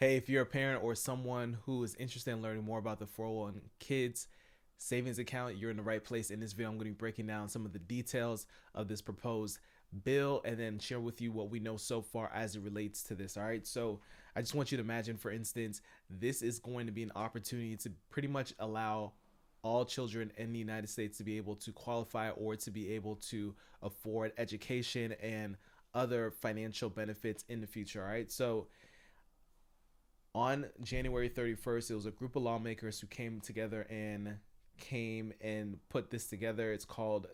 Hey, if you're a parent or someone who is interested in learning more about the 401 Kids savings account, you're in the right place. In this video, I'm going to be breaking down some of the details of this proposed bill and then share with you what we know so far as it relates to this. All right. So I just want you to imagine, for instance, this is going to be an opportunity to pretty much allow all children in the United States to be able to qualify or to be able to afford education and other financial benefits in the future. All right. So on January 31st, it was a group of lawmakers who came together and came and put this together. It's called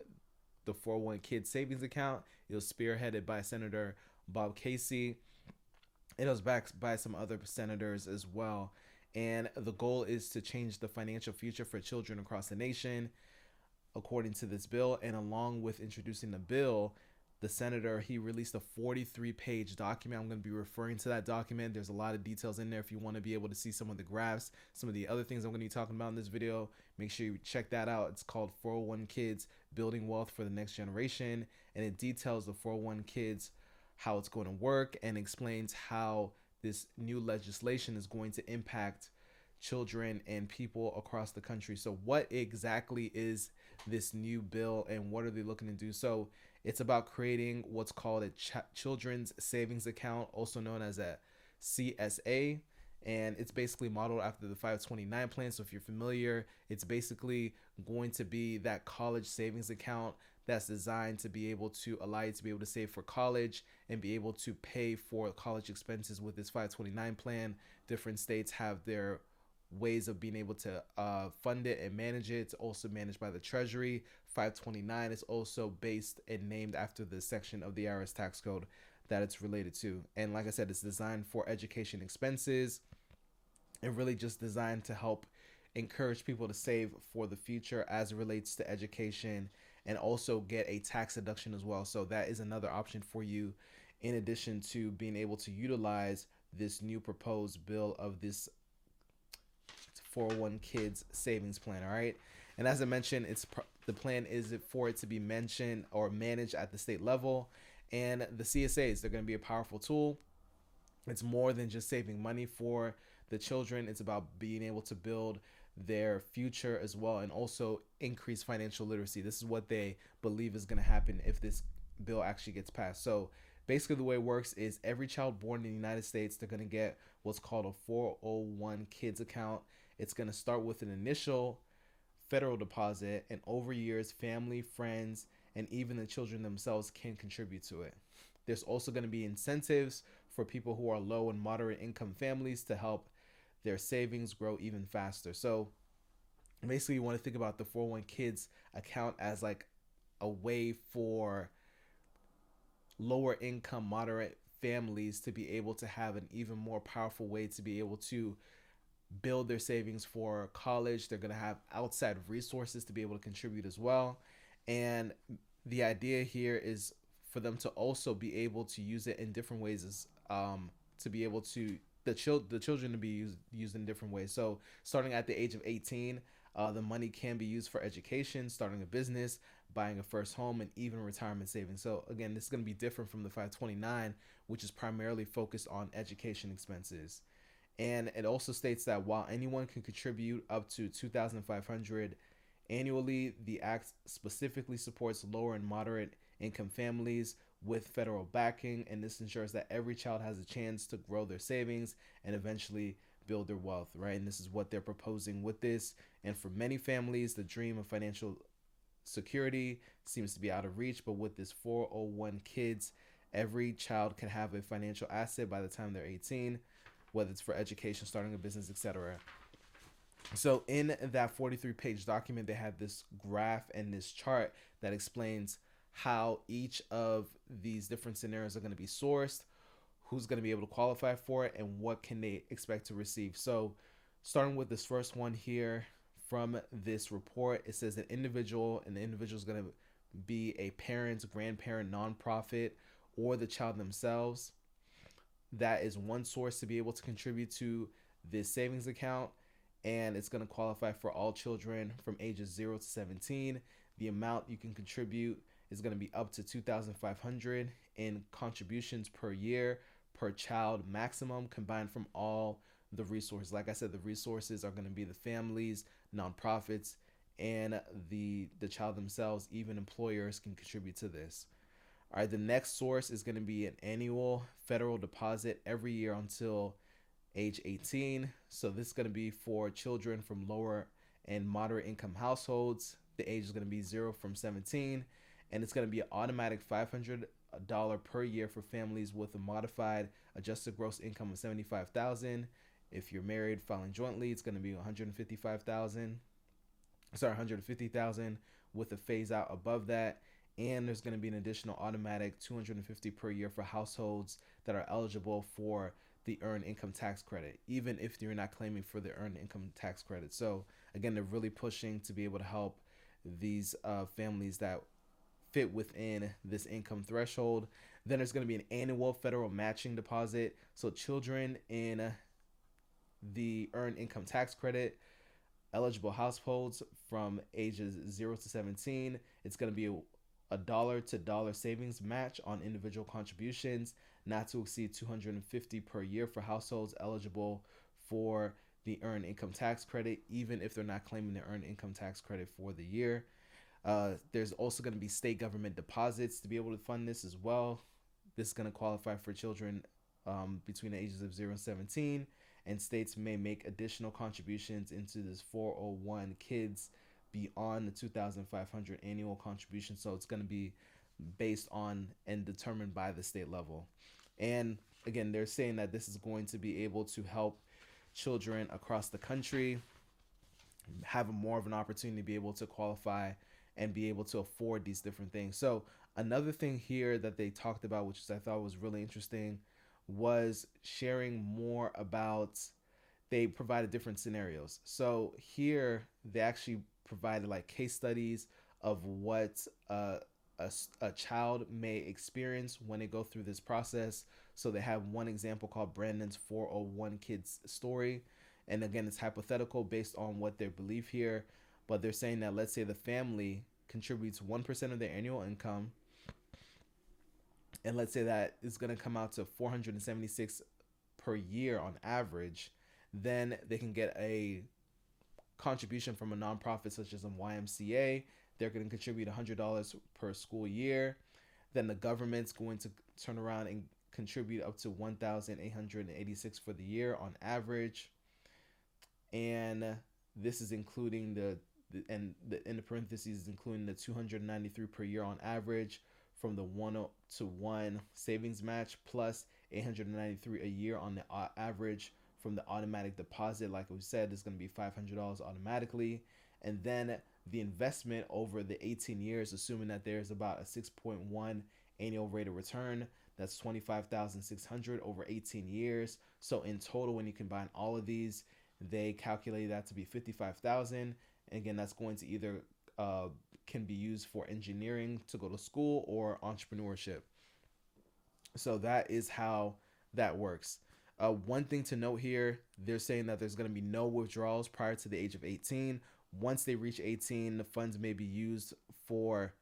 the 401 Kids Savings Account. It was spearheaded by Senator Bob Casey. It was backed by some other senators as well. And the goal is to change the financial future for children across the nation, according to this bill. And along with introducing the bill, the senator, he released a 43-page document. I'm going to be referring to that document. There's a lot of details in there. If you want to be able to see some of the graphs, some of the other things I'm going to be talking about in this video, make sure you check that out. It's called 401 Kids Building Wealth for the Next Generation, and it details the 401 Kids, how it's going to work, and explains how this new legislation is going to impact children and people across the country. So what exactly is this new bill and what are they looking to do? So it's about creating what's called a children's savings account, also known as a CSA. And it's basically modeled after the 529 plan. So if you're familiar, it's basically going to be that college savings account that's designed to be able to allow you to be able to save for college and be able to pay for college expenses with this 529 plan. Different states have their ways of being able to fund it and manage it. It's also managed by the Treasury. 529 is also based and named after the section of the IRS tax code that it's related to. And like I said, it's designed for education expenses and really just designed to help encourage people to save for the future as it relates to education and also get a tax deduction as well. So that is another option for you in addition to being able to utilize this new proposed bill of this 401 Kids savings plan. All right. And as I mentioned, the plan is for it to be mentioned or managed at the state level. And the CSAs, they're going to be a powerful tool. It's more than just saving money for the children. It's about being able to build their future as well and also increase financial literacy. This is what they believe is going to happen if this bill actually gets passed. So basically the way it works is every child born in the United States, they're going to get what's called a 401 Kids account. It's going to start with an initial federal deposit, and over years, family, friends, and even the children themselves can contribute to it. There's also going to be incentives for people who are low and moderate income families to help their savings grow even faster. So basically, you want to think about the 401 Kids account as like a way for lower income, moderate families to be able to have an even more powerful way to be able to build their savings for college. They're going to have outside resources to be able to contribute as well. And the idea here is for them to also be able to use it in different ways as to be able to the children to be used in different ways. So starting at the age of 18, the money can be used for education, starting a business, buying a first home, and even retirement savings. So again, this is going to be different from the 529, which is primarily focused on education expenses. And it also states that while anyone can contribute up to 2,500 annually, the act specifically supports lower and moderate income families with federal backing, and this ensures that every child has a chance to grow their savings and eventually build their wealth, right? And this is what they're proposing with this. And for many families, the dream of financial security seems to be out of reach, but with this 401 Kids, every child can have a financial asset by the time they're 18, whether it's for education, starting a business, etc. So in that 43-page document, they had this graph and this chart that explains how each of these different scenarios are going to be sourced, who's going to be able to qualify for it, and what can they expect to receive. So starting with this first one here from this report, it says an individual, and the individual is going to be a parent, grandparent, nonprofit, or the child themselves. That is one source to be able to contribute to this savings account, and it's going to qualify for all children from ages 0 to 17. The amount you can contribute is going to be up to 2,500 in contributions per year per child maximum combined from all the resources. Like I said, the resources are going to be the families, nonprofits, and the child themselves. Even employers can contribute to this. All right, the next source is going to be an annual federal deposit every year until age 18. So this is going to be for children from lower and moderate income households. The age is going to be 0 from 17, and it's going to be an automatic $500 per year for families with a modified adjusted gross income of 75,000. If you're married filing jointly, it's going to be 155,000. Sorry, 150,000 with a phase out above that. And there's going to be an additional automatic 250 per year for households that are eligible for the earned income tax credit, even if you're not claiming for the earned income tax credit. So again, they're really pushing to be able to help these families that fit within this income threshold. Then there's going to be an annual federal matching deposit. So children in the earned income tax credit eligible households from ages 0 to 17, it's going to be a dollar to dollar savings match on individual contributions, not to exceed 250 per year for households eligible for the earned income tax credit, even if they're not claiming the earned income tax credit for the year. There's also going to be state government deposits to be able to fund this as well. This is going to qualify for children between the ages of 0 and 17, and states may make additional contributions into this 401 kids beyond the 2,500 annual contribution. So it's going to be based on and determined by the state level. And again, they're saying that this is going to be able to help children across the country have more of an opportunity to be able to qualify and be able to afford these different things. So another thing here that they talked about, which I thought was really interesting, was sharing more about, they provided different scenarios. So here they actually provided like case studies of what a child may experience when they go through this process. So they have one example called Brandon's 401 Kids Story. And again, it's hypothetical based on what they believe here. But they're saying that let's say the family contributes 1% of their annual income. And let's say that it's going to come out to 476 per year on average. Then they can get a contribution from a nonprofit such as a YMCA. They're going to contribute $100 per school year. Then the government's going to turn around and contribute up to $1,886 for the year on average. And this is including in the parentheses, including the $293 per year on average from the 1-to-1 savings match, plus $893 a year on the average from the automatic deposit. Like we said, it's going to be $500 automatically. And then the investment over the 18 years, assuming that there's about a 6.1 annual rate of return, that's $25,600 over 18 years. So in total, when you combine all of these, they calculate that to be $55,000. And again, that's going to either can be used for engineering to go to school or entrepreneurship. So that is how that works. One thing to note here, they're saying that there's going to be no withdrawals prior to the age of 18. Once they reach 18, the funds may be used for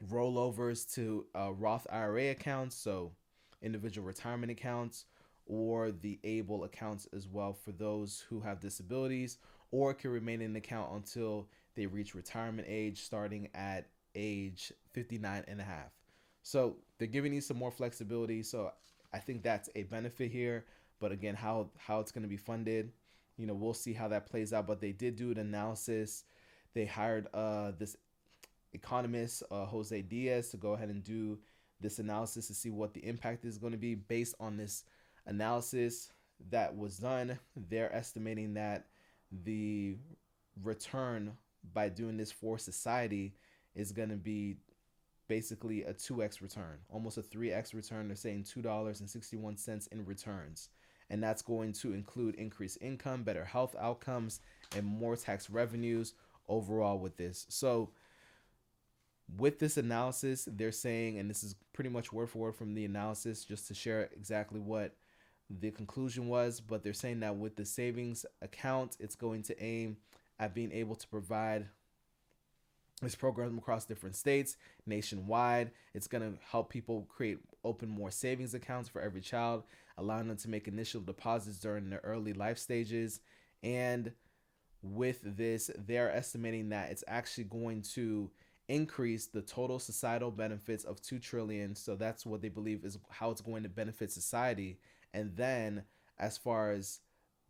rollovers to Roth IRA accounts, so individual retirement accounts, or the ABLE accounts as well for those who have disabilities, or it can remain in an account until they reach retirement age starting at age 59 and a half. So they're giving you some more flexibility. So I think that's a benefit here. But again, how it's going to be funded, we'll see how that plays out. But they did do an analysis. They hired this economist, Jose Diaz, to go ahead and do this analysis to see what the impact is going to be. Based on this analysis that was done, they're estimating that the return by doing this for society is going to be basically a 2x return, almost a 3x return. They're saying $2.61 in returns. And that's going to include increased income, better health outcomes, and more tax revenues overall with this. So with this analysis, they're saying, and this is pretty much word for word from the analysis, just to share exactly what the conclusion was, but they're saying that with the savings account, it's going to aim at being able to provide this program across different states nationwide. It's going to help people create open more savings accounts for every child, allowing them to make initial deposits during their early life stages. And with this, they're estimating that it's actually going to increase the total societal benefits of 2 trillion. So that's what they believe is how it's going to benefit society. And then as far as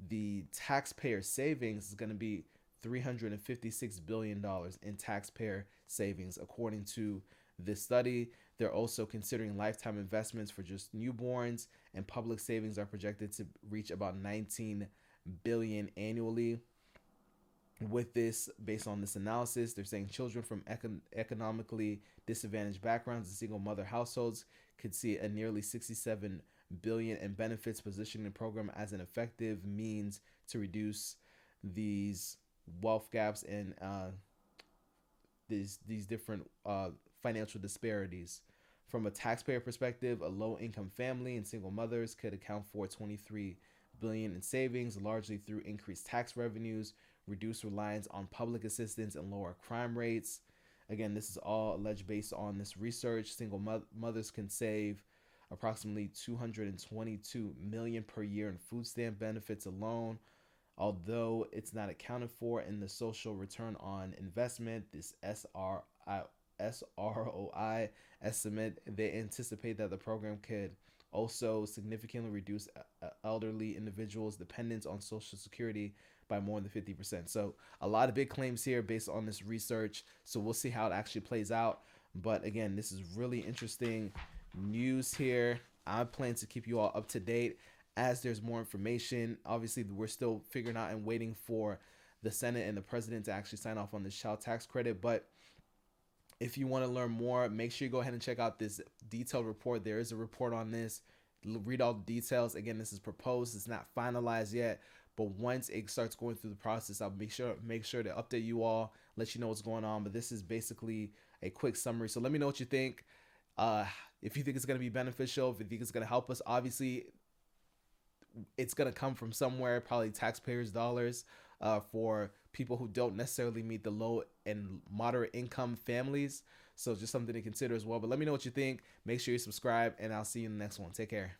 the taxpayer savings is going to be $356 billion in taxpayer savings according to this study. They're also considering lifetime investments for just newborns, and public savings are projected to reach about 19 billion annually. With this, based on this analysis, they're saying children from economically disadvantaged backgrounds and single mother households could see a nearly 67 billion in benefits, positioning the program as an effective means to reduce these wealth gaps and these different financial disparities. From a taxpayer perspective, a low-income family and single mothers could account for 23 billion in savings, largely through increased tax revenues, reduced reliance on public assistance, and lower crime rates. Again, this is all alleged based on this research. Single mothers can save approximately 222 million per year in food stamp benefits alone. Although it's not accounted for in the social return on investment, this SROI estimate, they anticipate that the program could also significantly reduce elderly individuals' dependence on Social Security by more than 50%. So a lot of big claims here based on this research. So we'll see how it actually plays out. But again, this is really interesting news here. I plan to keep you all up to date as there's more information. Obviously, we're still figuring out and waiting for the Senate and the president to actually sign off on this child tax credit. But if you want to learn more, make sure you go ahead and check out this detailed report. There is a report on this. Read all the details. Again, this is proposed. It's not finalized yet. But once it starts going through the process, I'll make sure to update you all, let you know what's going on. But this is basically a quick summary. So let me know what you think. If you think it's going to be beneficial, if you think it's going to help us, obviously it's going to come from somewhere, probably taxpayers' dollars, for people who don't necessarily meet the low and moderate income families. So just something to consider as well. But let me know what you think. Make sure you subscribe, and I'll see you in the next one. Take care.